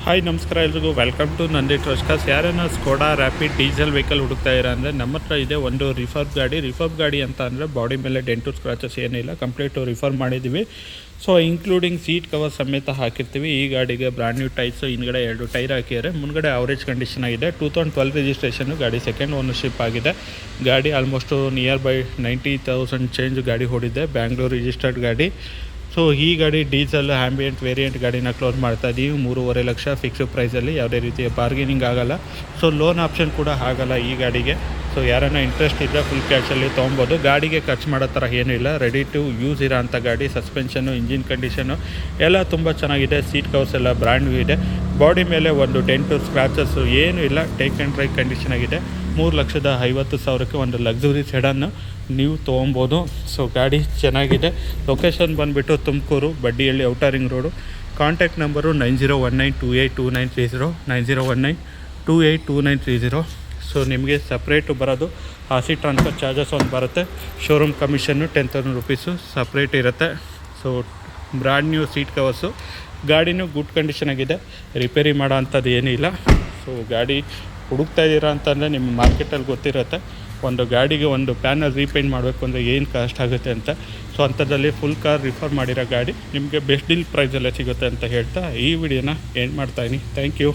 Hi ನಮಸ್ಕಾರ ಎಲ್ರಿಗೂ welcome to Nandi ಟ್ರಸ್ಕಾಸ್. ಯಾರನ್ನ ಸ್ಕೋಡಾ ರ್ಯಾಪಿಡ್ ಡೀಸೆಲ್ ವೆಹಿಕಲ್ ಹುಡುಕ್ತಾ ಇರ ಅಂದರೆ ನಮ್ಮ ಹತ್ರ ಇದೆ ಒಂದು ರಿಫರ್ಬ್ ಗಾಡಿ ಅಂತ ಅಂದರೆ ಬಾಡಿ ಮೇಲೆ ಡೆಂಟು ಸ್ಕ್ರಾಚಸ್ ಏನಿಲ್ಲ, ಕಂಪ್ಲೀಟು ರಿಫರ್ ಮಾಡಿದ್ದೀವಿ. ಸೊ ಇನ್ಕ್ಲೂಡಿಂಗ್ ಸೀಟ್ ಕವರ್ ಸಮೇತ ಹಾಕಿರ್ತೀವಿ. ಈ ಗಾಡಿಗೆ ಬ್ರ್ಯಾಂಡ್ ನ್ಯೂ ಟೈರ್ಸು, ಹಿಂದ್ಗಡೆ 2 ಟೈರ್ ಹಾಕಿದ್ದಾರೆ, ಮುಂದ್ಗಡೆ ಅವರೇಜ್ ಕಂಡೀಷನ್ ಆಗಿದೆ. 2012 ರಿಜಿಸ್ಟ್ರೇಷನ್ನು, ಗಾಡಿ ಸೆಕೆಂಡ್ ಓನರ್ಶಿಪ್ ಆಗಿದೆ. ಗಾಡಿ ಆಲ್ಮೋಸ್ಟು ನಿಯರ್ ಬೈ 90,000 ಚೇಂಜ್ ಗಾಡಿ ಹೊಡಿದೆ, ಬ್ಯಾಂಗ್ಳೂರು ರಿಜಿಸ್ಟರ್ಡ್ ಗಾಡಿ. ಸೊ ಈ ಗಾಡಿ ಡೀಸೆಲ್ ಆ್ಯಂಬಿಯೆಂಟ್ ವೇರಿಯಂಟ್ ಗಾಡಿನ ಕ್ಲೋಸ್ ಮಾಡ್ತಾ ಇದ್ದೀವಿ. 3.5 ಲಕ್ಷ ಫಿಕ್ಸ್ಡ್ ಪ್ರೈಸಲ್ಲಿ, ಯಾವುದೇ ರೀತಿಯ ಬಾರ್ಗೇನಿಂಗ್ ಆಗೋಲ್ಲ. ಸೊ ಲೋನ್ ಆಪ್ಷನ್ ಕೂಡ ಆಗಲ್ಲ ಈ ಗಾಡಿಗೆ. ಸೊ ಯಾರನ್ನ ಇಂಟ್ರೆಸ್ಟ್ ಇದ್ದರೆ ಫುಲ್ ಕ್ಯಾಶಲ್ಲಿ ತೊಗೊಬೋದು. ಗಾಡಿಗೆ ಖರ್ಚು ಮಾಡೋ ಥರ ಏನಿಲ್ಲ, ರೆಡಿ ಟು ಯೂಸ್ ಇರೋ ಅಂಥ ಗಾಡಿ. ಸಸ್ಪೆನ್ಷನ್ನು, ಇಂಜಿನ್ ಕಂಡೀಷನ್ನು ಎಲ್ಲ ತುಂಬ ಚೆನ್ನಾಗಿದೆ. ಸೀಟ್ ಕವರ್ಸ್ ಎಲ್ಲ ಬ್ರ್ಯಾಂಡ್ ನ್ಯೂ ಇದೆ. ಬಾಡಿ ಮೇಲೆ ಒಂದು ಡೆಂಟು ಸ್ಕ್ರಾಚಸ್ಸು ಏನೂ ಇಲ್ಲ, ಟೇಕ್ ಆ್ಯಂಡ್ ಡ್ರೈವ್ ಕಂಡೀಷನ್ ಆಗಿದೆ. 3,50,000ಕ್ಕೆ ಒಂದು ಲಕ್ಸುರಿ ಸೆಡನ್ನು ನೀವು ತೊಗೊಬೋದು. ಸೊ ಗಾಡಿ ಚೆನ್ನಾಗಿದೆ. ಲೊಕೇಶನ್ ಬಂದುಬಿಟ್ಟು Tumakuru, Baddihalli, outer ring road. Contact number 9019282930, 9019282930. So ನಿಮಗೆ ಸಪ್ರೇಟು ಬರೋದು ಆಸಿ ಟ್ರಾನ್ಸ್ಫರ್ ಚಾರ್ಜಸ್ ಒಂದು ಬರುತ್ತೆ. ಶೋರೂಮ್ ಕಮಿಷನ್ನು 10,000 ರುಪೀಸು ಸಪ್ರೇಟ್ ಇರುತ್ತೆ. So brand new seat covers, ಗಾಡಿನೂ ಗುಡ್ ಕಂಡೀಷನ್ ಆಗಿದೆ, ರಿಪೇರಿ ಮಾಡೋ ಅಂಥದ್ದು ಏನೂ ಇಲ್ಲ. ಸೊ ಗಾಡಿ ಹುಡುಕ್ತಾ ಇದ್ದೀರಾ ಅಂತಂದರೆ ನಿಮ್ಮ ಮಾರ್ಕೆಟಲ್ಲಿ ಗೊತ್ತಿರುತ್ತೆ ಒಂದು ಗಾಡಿಗೆ ಒಂದು ಪ್ಯಾನಲ್ ರೀಪೇಂಟ್ ಮಾಡಬೇಕು ಅಂದರೆ ಏನು ಕಾಸ್ಟ್ ಆಗುತ್ತೆ ಅಂತ. ಸೊ ಅಂಥದ್ರಲ್ಲಿ ಫುಲ್ ಕಾರ್ ರಿಫರ್ ಮಾಡಿರೋ ಗಾಡಿ ನಿಮಗೆ ಬೆಸ್ಟ್ ಡೀಲ್ ಪ್ರೈಸಲ್ಲೇ ಸಿಗುತ್ತೆ ಅಂತ ಹೇಳ್ತಾ ಈ ವಿಡಿಯೋನ ಎಂಡ್ ಮಾಡ್ತಾಯಿದ್ದೀನಿ. Thank you.